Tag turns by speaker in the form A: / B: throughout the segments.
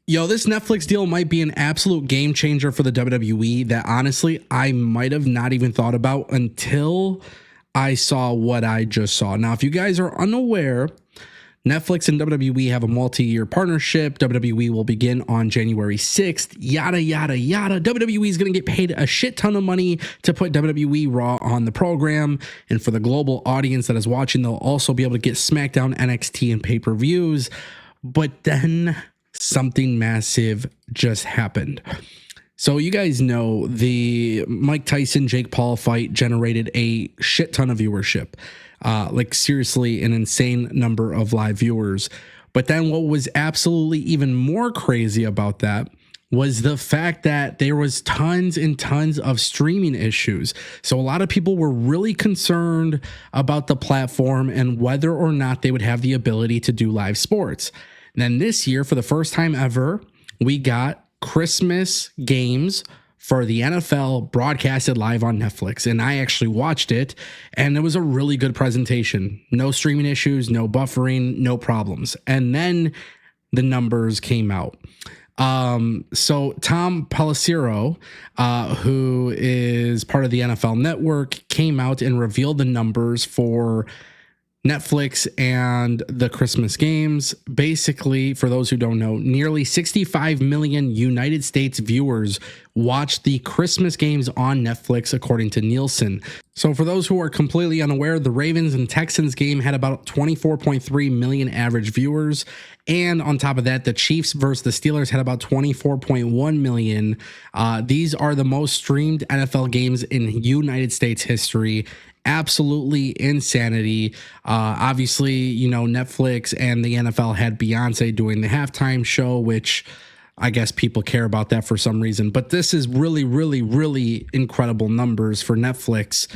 A: Yo, this Netflix deal might be an absolute game changer for the WWE that honestly I might have not even thought about until I saw what I just saw. Now, if you guys are unaware, Netflix and WWE have a multi-year partnership. WWE will begin on January 6th. Yada, yada, yada. WWE is going to get paid a shit ton of money to put WWE Raw on the program. And for the global audience that is watching, they'll also be able to get SmackDown, NXT, and pay-per-views. But then something massive just happened. So you guys know the Mike Tyson Jake Paul fight generated a shit ton of viewership. Like seriously, an insane number of live viewers. But then what was absolutely even more crazy about that was the fact that there was tons and tons of streaming issues. So a lot of people were really concerned about the platform and whether or not they would have the ability to do live sports. And then this year, for the first time ever, we got Christmas games for the NFL broadcasted live on Netflix. And I actually watched it, and it was a really good presentation. No streaming issues, no buffering, no problems. And then the numbers came out. So Tom Pelissero, who is part of the NFL Network, came out and revealed the numbers for Netflix and the Christmas games. Basically, for those who don't know, nearly 65 million United States viewers watched the Christmas games on Netflix, according to Nielsen. So for those who are completely unaware, the Ravens and Texans game had about 24.3 million average viewers. And on top of that, the Chiefs versus the Steelers had about 24.1 million. These are the most streamed NFL games in United States history. Absolutely insanity. Obviously, you know, Netflix and the NFL had Beyonce doing the halftime show, which I guess people care about that for some reason. But this is really, really, really incredible numbers for Netflix,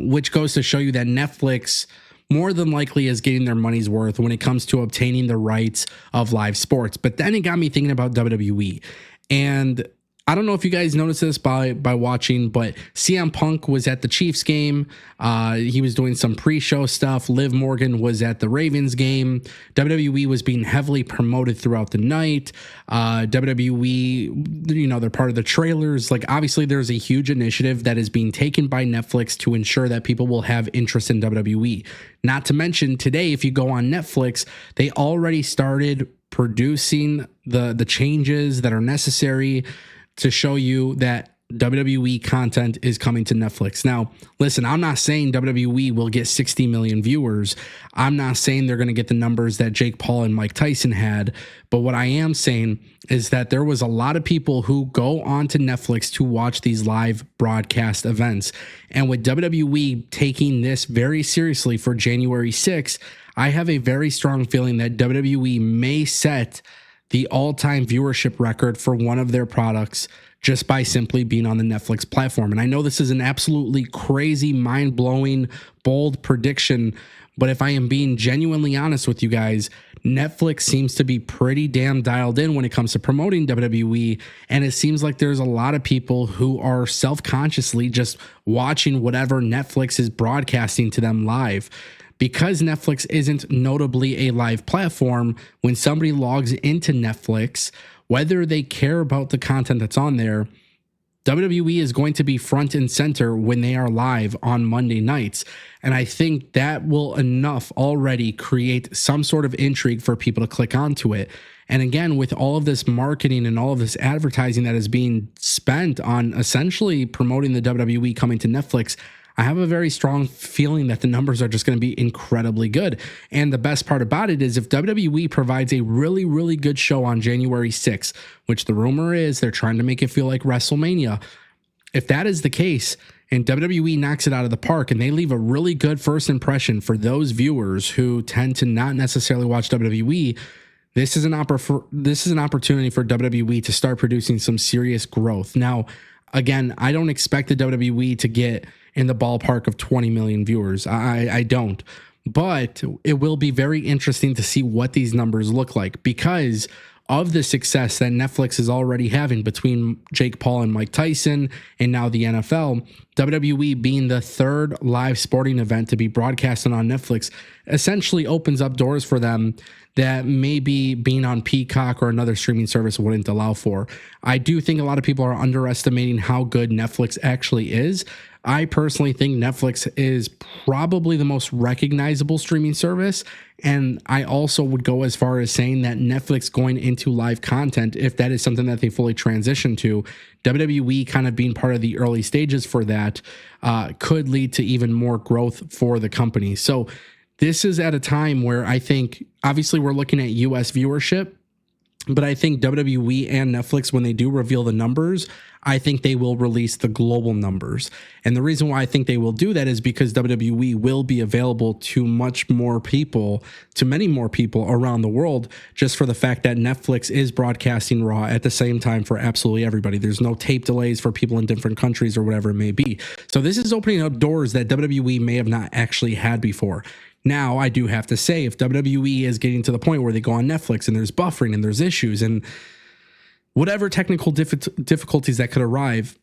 A: which goes to show you that Netflix more than likely is getting their money's worth when it comes to obtaining the rights of live sports. But then it got me thinking about WWE. And I don't know if you guys noticed this by watching, but CM Punk was at the Chiefs game. He was doing some pre-show stuff. Liv Morgan was at the Ravens game. WWE was being heavily promoted throughout the night. WWE, you know, they're part of the trailers. Like, obviously, there's a huge initiative that is being taken by Netflix to ensure that people will have interest in WWE. Not to mention, today, if you go on Netflix, they already started producing the changes that are necessary to show you that WWE content is coming to Netflix. Now, listen, I'm not saying WWE will get 60 million viewers. I'm not saying they're going to get the numbers that Jake Paul and Mike Tyson had. But what I am saying is that there was a lot of people who go onto Netflix to watch these live broadcast events. And with WWE taking this very seriously for January 6th, I have a very strong feeling that WWE may set the all-time viewership record for one of their products just by simply being on the Netflix platform. And I know this is an absolutely crazy, mind-blowing, bold prediction, but if I am being genuinely honest with you guys, Netflix seems to be pretty damn dialed in when it comes to promoting WWE, and it seems like there's a lot of people who are self-consciously just watching whatever Netflix is broadcasting to them live. Because Netflix isn't notably a live platform, when somebody logs into Netflix, whether they care about the content that's on there, WWE is going to be front and center when they are live on Monday nights. And I think that will enough already create some sort of intrigue for people to click onto it. And again, with all of this marketing and all of this advertising that is being spent on essentially promoting the WWE coming to Netflix, I have a very strong feeling that the numbers are just going to be incredibly good. And the best part about it is if WWE provides a really, really good show on January 6th, which the rumor is they're trying to make it feel like WrestleMania. If that is the case and WWE knocks it out of the park and they leave a really good first impression for those viewers who tend to not necessarily watch WWE, this is an opportunity for WWE to start producing some serious growth. Now, again, I don't expect the WWE to get in the ballpark of 20 million viewers. I don't. But it will be very interesting to see what these numbers look like, because of the success that Netflix is already having between Jake Paul and Mike Tyson and now the NFL, WWE being the third live sporting event to be broadcasted on Netflix essentially opens up doors for them that maybe being on Peacock or another streaming service wouldn't allow for. I do think a lot of people are underestimating how good Netflix actually is. I personally think Netflix is probably the most recognizable streaming service. And I also would go as far as saying that Netflix going into live content, if that is something that they fully transition to, WWE kind of being part of the early stages for that, could lead to even more growth for the company. So this is at a time where I think, obviously, we're looking at US viewership, but I think WWE and Netflix, when they do reveal the numbers, I think they will release the global numbers. And the reason why I think they will do that is because WWE will be available to much more people, to many more people around the world, just for the fact that Netflix is broadcasting Raw at the same time for absolutely everybody. There's no tape delays for people in different countries or whatever it may be. So this is opening up doors that WWE may have not actually had before. Now, I do have to say, if WWE is getting to the point where they go on Netflix and there's buffering and there's issues and whatever technical difficulties that could arrive,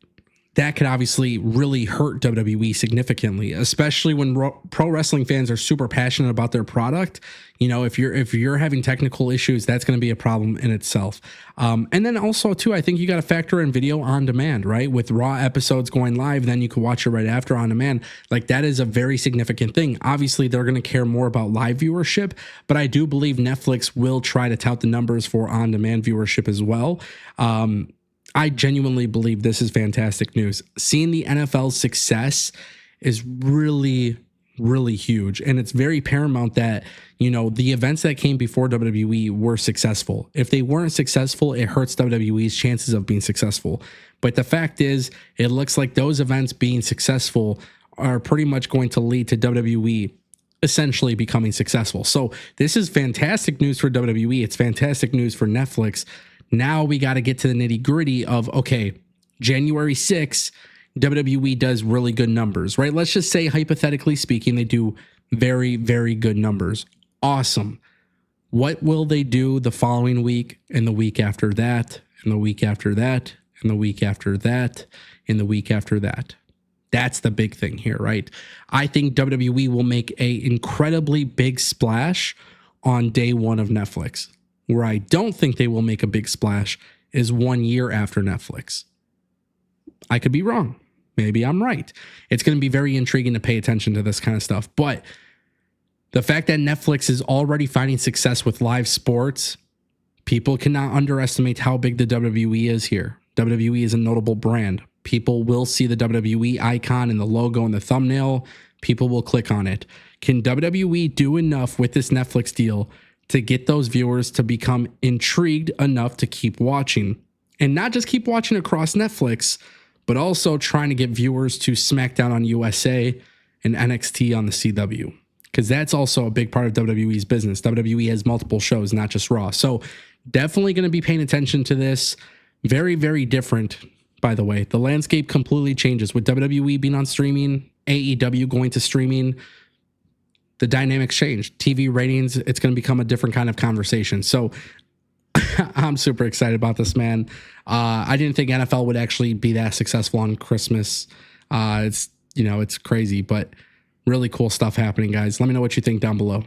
A: that could obviously really hurt WWE significantly, especially when pro wrestling fans are super passionate about their product. You know, if you're having technical issues, that's going to be a problem in itself. And then also too, I think you got to factor in video on demand, right? With Raw episodes going live, then you can watch it right after on demand. Like, that is a very significant thing. Obviously, they're going to care more about live viewership, but I do believe Netflix will try to tout the numbers for on demand viewership as well. I genuinely believe this is fantastic news. Seeing the NFL's success is really, really huge. And it's very paramount that, you know, the events that came before WWE were successful. If they weren't successful, it hurts WWE's chances of being successful. But the fact is, it looks like those events being successful are pretty much going to lead to WWE essentially becoming successful. So this is fantastic news for WWE. It's fantastic news for Netflix. Now we got to get to the nitty gritty of, okay, January 6th, WWE does really good numbers, right? Let's just say, hypothetically speaking, they do very, very good numbers. Awesome. What will they do the following week and the week after that and the week after that and the week after that and the week after that? That's the big thing here, right? I think WWE will make a incredibly big splash on day one of Netflix. Where I don't think they will make a big splash is 1 year after Netflix. I could be wrong. Maybe I'm right. It's going to be very intriguing to pay attention to this kind of stuff. But the fact that Netflix is already finding success with live sports, people cannot underestimate how big the WWE is here. WWE is a notable brand. People will see the WWE icon and the logo and the thumbnail. People will click on it. Can WWE do enough with this Netflix deal to get those viewers to become intrigued enough to keep watching? And not just keep watching across Netflix, but also trying to get viewers to SmackDown on USA and NXT on the CW. Because that's also a big part of WWE's business. WWE has multiple shows, not just Raw. So definitely going to be paying attention to this. Very, very different, by the way. The landscape completely changes with WWE being on streaming, AEW going to streaming. The dynamics change. TV ratings, it's going to become a different kind of conversation. So I'm super excited about this, man. I didn't think NFL would actually be that successful on Christmas. It's crazy, but really cool stuff happening, guys. Let me know what you think down below.